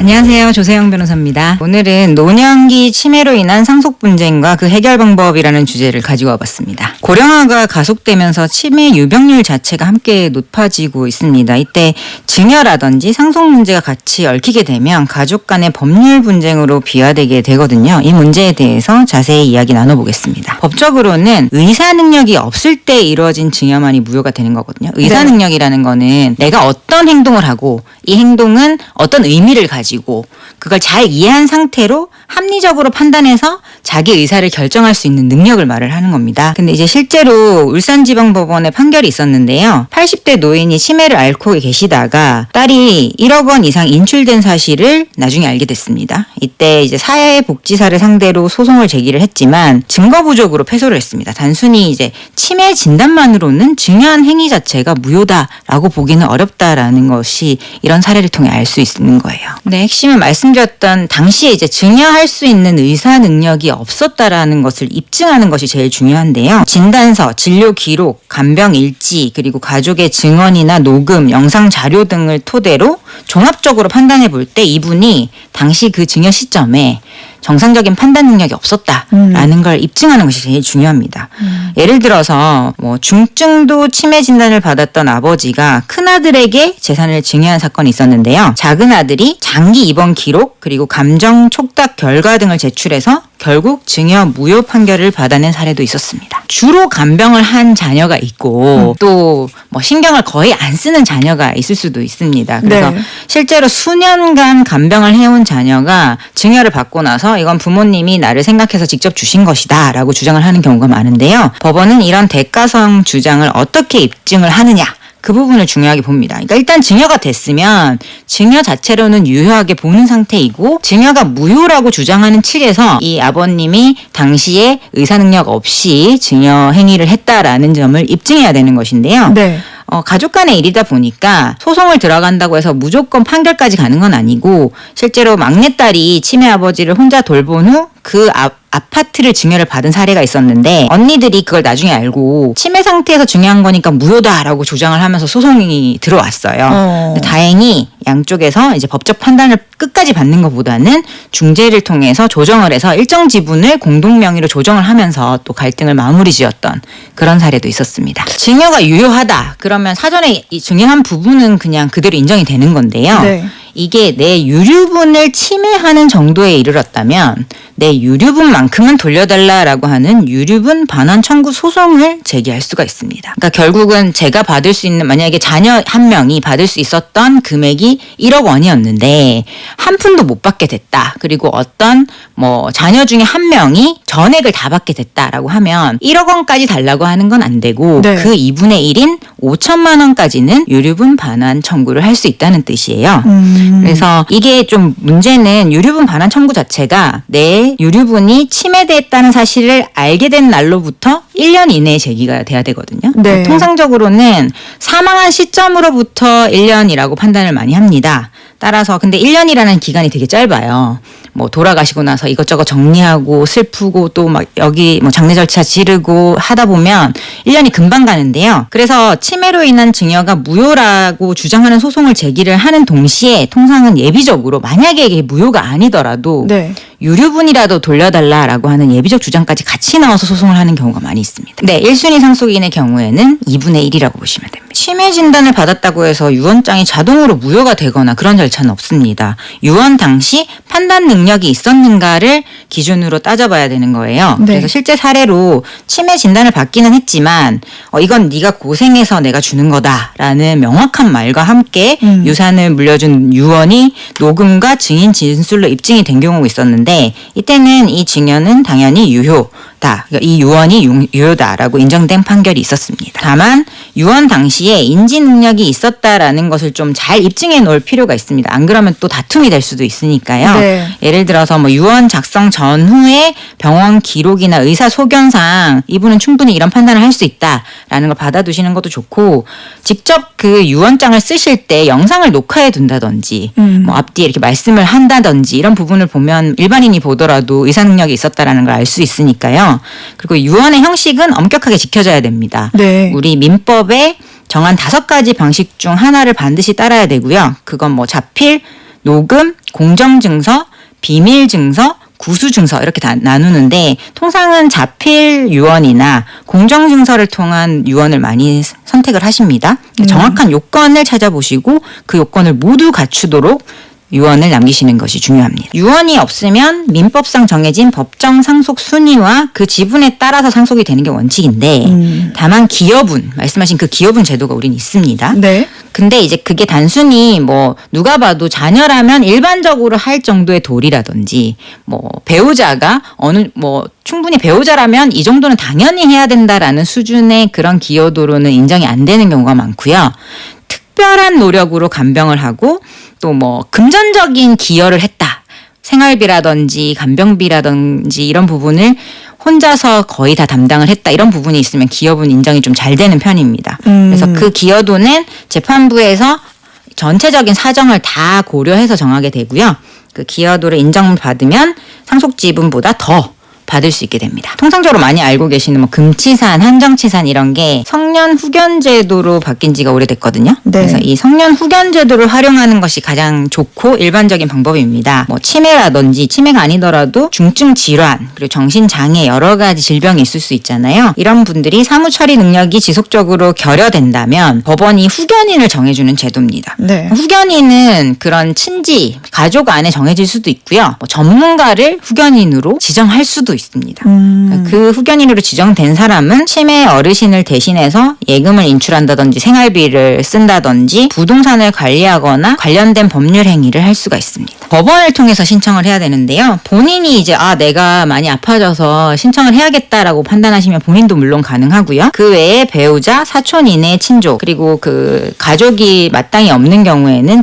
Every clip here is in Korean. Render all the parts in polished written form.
안녕하세요. 조세영 변호사입니다. 오늘은 노년기 치매로 인한 상속 분쟁과 그 해결 방법이라는 주제를 가지고 와봤습니다. 고령화가 가속되면서 치매 유병률 자체가 함께 높아지고 있습니다. 이때 증여라든지 상속 문제가 같이 얽히게 되면 가족 간의 법률 분쟁으로 비화되게 되거든요. 이 문제에 대해서 자세히 이야기 나눠보겠습니다. 법적으로는 의사 능력이 없을 때 이루어진 증여만이 무효가 되는 거거든요. 의사 능력이라는 거는 내가 어떤 행동을 하고 이 행동은 어떤 의미를 가지고 그걸 잘 이해한 상태로 합리적으로 판단해서 자기 의사를 결정할 수 있는 능력을 말을 하는 겁니다. 근데 이제 실제로 울산지방법원에 판결이 있었는데요. 80대 노인이 치매를 앓고 계시다가 딸이 1억 원 이상 인출된 사실을 나중에 알게 됐습니다. 이때 이제 사회복지사를 상대로 소송을 제기를 했지만 증거 부족으로 패소를 했습니다. 단순히 이제 치매 진단만으로는 증여한 행위 자체가 무효다라고 보기는 어렵다라는 것이 이런 사례를 통해 알 수 있는 거예요. 근데 핵심은 말씀드렸던 당시에 이제 증여할 수 있는 의사 능력이 없었다라는 것을 입증하는 것이 제일 중요한데요. 진단서, 진료 기록, 간병 일지, 그리고 가족의 증언이나 녹음, 영상 자료 등을 토대로 종합적으로 판단해 볼 때 이분이 당시 그 증여 시점에 정상적인 판단 능력이 없었다라는 걸 입증하는 것이 제일 중요합니다. 예를 들어서 뭐 중증도 치매 진단을 받았던 아버지가 큰아들에게 재산을 증여한 사건이 있었는데요. 작은 아들이 장기 입원 기록 그리고 감정 촉탁 결과 등을 제출해서 결국 증여 무효 판결을 받아낸 사례도 있었습니다. 주로 간병을 한 자녀가 있고 또 뭐 신경을 거의 안 쓰는 자녀가 있을 수도 있습니다. 그래서 실제로 수년간 간병을 해온 자녀가 증여를 받고 나서 이건 부모님이 나를 생각해서 직접 주신 것이다 라고 주장을 하는 경우가 많은데요. 법원은 이런 대가성 주장을 어떻게 입증을 하느냐 그 부분을 중요하게 봅니다. 그러니까 일단 증여가 됐으면 증여 자체로는 유효하게 보는 상태이고 증여가 무효라고 주장하는 측에서 이 아버님이 당시에 의사능력 없이 증여 행위를 했다라는 점을 입증해야 되는 것인데요. 가족 간의 일이다 보니까 소송을 들어간다고 해서 무조건 판결까지 가는 건 아니고 실제로 막내딸이 치매 아버지를 혼자 돌본 후 그 아파트를 증여를 받은 사례가 있었는데 언니들이 그걸 나중에 알고 치매 상태에서 증여한 거니까 무효다라고 주장을 하면서 소송이 들어왔어요. 근데 다행히 양쪽에서 이제 법적 판단을 끝까지 받는 것보다는 중재를 통해서 조정을 해서 일정 지분을 공동 명의로 조정을 하면서 또 갈등을 마무리 지었던 그런 사례도 있었습니다. 증여가 유효하다. 그러면 사전에 이 증여한 부분은 그냥 그대로 인정이 되는 건데요. 이게 내 유류분을 침해하는 정도에 이르렀다면 내 유류분만큼은 돌려달라라고 하는 유류분 반환 청구 소송을 제기할 수가 있습니다. 그러니까 결국은 제가 받을 수 있는 만약에 자녀 한 명이 받을 수 있었던 금액이 1억 원이었는데 한 푼도 못 받게 됐다. 그리고 어떤 뭐 자녀 중에 한 명이 전액을 다 받게 됐다라고 하면 1억 원까지 달라고 하는 건 안 되고 그 2분의 1인 5천만 원까지는 유류분 반환 청구를 할 수 있다는 뜻이에요. 그래서 이게 좀 문제는 유류분 반환 청구 자체가 내 유류분이 침해됐다는 사실을 알게 된 날로부터 1년 이내에 제기가 돼야 되거든요. 통상적으로는 사망한 시점으로부터 1년이라고 판단을 많이 합니다. 따라서 근데 1년이라는 기간이 되게 짧아요. 뭐 돌아가시고 나서 이것저것 정리하고 슬프고 또 막 여기 뭐 장례 절차 지르고 하다 보면 1년이 금방 가는데요. 그래서 치매로 인한 증여가 무효라고 주장하는 소송을 제기를 하는 동시에 통상은 예비적으로 만약에 이게 무효가 아니더라도 유류분이라도 돌려달라라고 하는 예비적 주장까지 같이 나와서 소송을 하는 경우가 많이 있습니다. 1순위 상속인의 경우에는 2분의 1이라고 보시면 됩니다. 치매 진단을 받았다고 해서 유언장이 자동으로 무효가 되거나 그런 절차는 없습니다. 유언 당시 판단 능력이 있었는가를 기준으로 따져봐야 되는 거예요. 그래서 실제 사례로 치매 진단을 받기는 했지만 이건 네가 고생해서 내가 주는 거다라는 명확한 말과 함께 유산을 물려준 유언이 녹음과 증인 진술로 입증이 된 경우가 있었는데 이때는 이 증여는 당연히 유효다. 그러니까 이 유언이 유효다라고 인정된 판결이 있었습니다. 다만 유언 당시에 인지 능력이 있었다라는 것을 좀 잘 입증해 놓을 필요가 있습니다. 안 그러면 또 다툼이 될 수도 있으니까요. 예를 들어서 뭐 유언 작성 전후에 병원 기록이나 의사 소견상 이분은 충분히 이런 판단을 할 수 있다라는 걸 받아두시는 것도 좋고 직접 그 유언장을 쓰실 때 영상을 녹화해 둔다든지 뭐 앞뒤에 이렇게 말씀을 한다든지 이런 부분을 보면 일반인이 보더라도 의사 능력이 있었다라는 걸 알 수 있으니까요. 그리고 유언의 형식은 엄격하게 지켜져야 됩니다. 우리 민법에 정한 5가지 방식 중 하나를 반드시 따라야 되고요. 그건 뭐 자필, 녹음, 공정증서, 비밀증서, 구수증서 이렇게 다 나누는데 통상은 자필 유언이나 공정증서를 통한 유언을 많이 선택을 하십니다. 정확한 요건을 찾아보시고 그 요건을 모두 갖추도록 유언을 남기시는 것이 중요합니다. 유언이 없으면 민법상 정해진 법정 상속 순위와 그 지분에 따라서 상속이 되는 게 원칙인데 다만 기여분, 말씀하신 그 기여분 제도가 우린 있습니다. 네. 근데 이제 그게 단순히 뭐 누가 봐도 자녀라면 일반적으로 할 정도의 도리라든지 뭐 배우자가 충분히 배우자라면 이 정도는 당연히 해야 된다라는 수준의 그런 기여도로는 인정이 안 되는 경우가 많고요. 특별한 노력으로 간병을 하고 또 뭐 금전적인 기여를 했다. 생활비라든지 간병비라든지 이런 부분을 혼자서 거의 다 담당을 했다. 이런 부분이 있으면 기여분 인정이 좀 잘 되는 편입니다. 그래서 그 기여도는 재판부에서 전체적인 사정을 다 고려해서 정하게 되고요. 그 기여도를 인정을 받으면 상속지분보다 더 받을 수 있게 됩니다. 통상적으로 많이 알고 계시는 뭐 금치산, 한정치산 이런 게 성년 후견 제도로 바뀐 지가 오래됐거든요. 네. 그래서 이 성년 후견 제도를 활용하는 것이 가장 좋고 일반적인 방법입니다. 뭐 치매라든지 치매가 아니더라도 중증 질환 그리고 정신 장애 여러 가지 질병이 있을 수 있잖아요. 이런 분들이 사무 처리 능력이 지속적으로 결여된다면 법원이 후견인을 정해주는 제도입니다. 네. 후견인은 그런 친지, 가족 안에 정해질 수도 있고요. 뭐 전문가를 후견인으로 지정할 수도 있습니다. 그 후견인으로 지정된 사람은 치매 어르신을 대신해서 예금을 인출한다든지 생활비를 쓴다든지 부동산을 관리하거나 관련된 법률 행위를 할 수가 있습니다. 법원을 통해서 신청을 해야 되는데요. 본인이 이제 내가 많이 아파져서 신청을 해야겠다라고 판단하시면 본인도 물론 가능하고요. 그 외에 배우자, 사촌 이내 친족 그리고 그 가족이 마땅히 없는 경우에는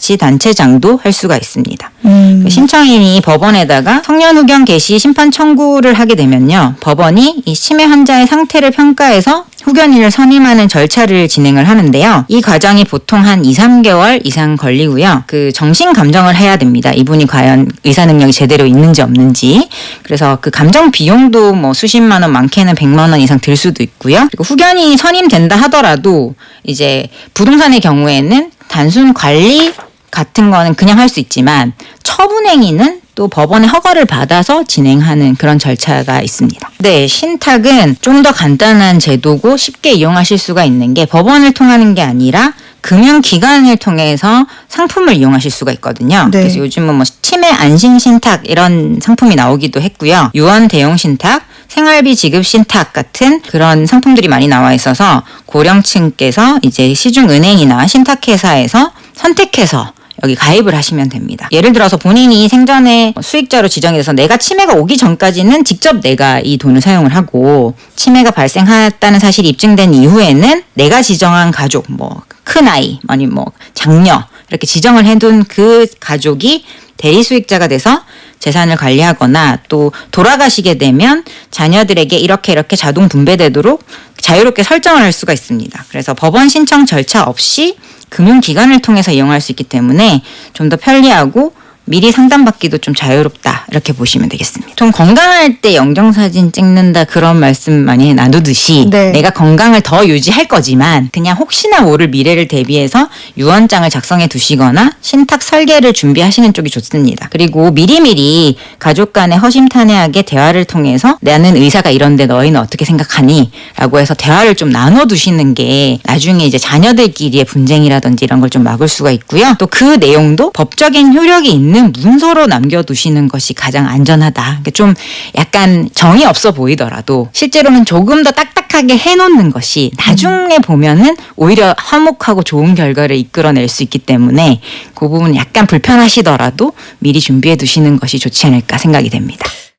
지방자치단체장도 할 수가 있습니다. 그 신청인이 법원에다가 성년 후견 개시 심판 청구를 하게 되면요. 법원이 이 치매 환자의 상태를 평가해서 후견인을 선임하는 절차를 진행을 하는데요. 이 과정이 보통 한 2, 3개월 이상 걸리고요. 그 정신 감정을 해야 됩니다. 이분이 과연 의사 능력이 제대로 있는지 없는지. 그래서 그 감정 비용도 뭐 수십만 원, 많게는 100만 원 이상 들 수도 있고요. 그리고 후견인이 선임된다 하더라도 이제 부동산의 경우에는 단순 관리 같은 거는 그냥 할 수 있지만 처분행위는 또 법원의 허가를 받아서 진행하는 그런 절차가 있습니다. 네, 신탁은 좀 더 간단한 제도고 쉽게 이용하실 수가 있는 게 법원을 통하는 게 아니라 금융기관을 통해서 상품을 이용하실 수가 있거든요. 네. 그래서 요즘은 뭐 치매 안심 신탁 이런 상품이 나오기도 했고요. 유언 대용 신탁, 생활비 지급 신탁 같은 그런 상품들이 많이 나와 있어서 고령층께서 이제 시중은행이나 신탁회사에서 선택해서 여기 가입을 하시면 됩니다. 예를 들어서 본인이 생전에 수익자로 지정이 돼서 내가 치매가 오기 전까지는 직접 내가 이 돈을 사용을 하고 치매가 발생했다는 사실이 입증된 이후에는 내가 지정한 가족, 뭐 큰아이, 아니면 뭐 장녀 이렇게 지정을 해둔 그 가족이 대리 수익자가 돼서 재산을 관리하거나 또 돌아가시게 되면 자녀들에게 이렇게 자동 분배되도록 자유롭게 설정을 할 수가 있습니다. 그래서 법원 신청 절차 없이 금융기관을 통해서 이용할 수 있기 때문에 좀 더 편리하고 미리 상담받기도 좀 자유롭다 이렇게 보시면 되겠습니다. 좀 건강할 때 영정사진 찍는다 그런 말씀 많이 나누듯이 네. 내가 건강을 더 유지할 거지만 그냥 혹시나 모를 미래를 대비해서 유언장을 작성해 두시거나 신탁 설계를 준비하시는 쪽이 좋습니다. 그리고 미리미리 가족 간의 허심탄회하게 대화를 통해서 나는 의사가 이런데 너희는 어떻게 생각하니? 라고 해서 대화를 좀 나눠두시는 게 나중에 이제 자녀들끼리의 분쟁이라든지 이런 걸 좀 막을 수가 있고요. 또 그 내용도 법적인 효력이 있는 문서로 남겨두시는 것이 가장 안전하다. 그러니까 좀 약간 정이 없어 보이더라도 실제로는 조금 더 딱딱하게 해놓는 것이 나중에 보면은 오히려 화목하고 좋은 결과를 이끌어낼 수 있기 때문에 그 부분 약간 불편하시더라도 미리 준비해 두시는 것이 좋지 않을까 생각이 됩니다.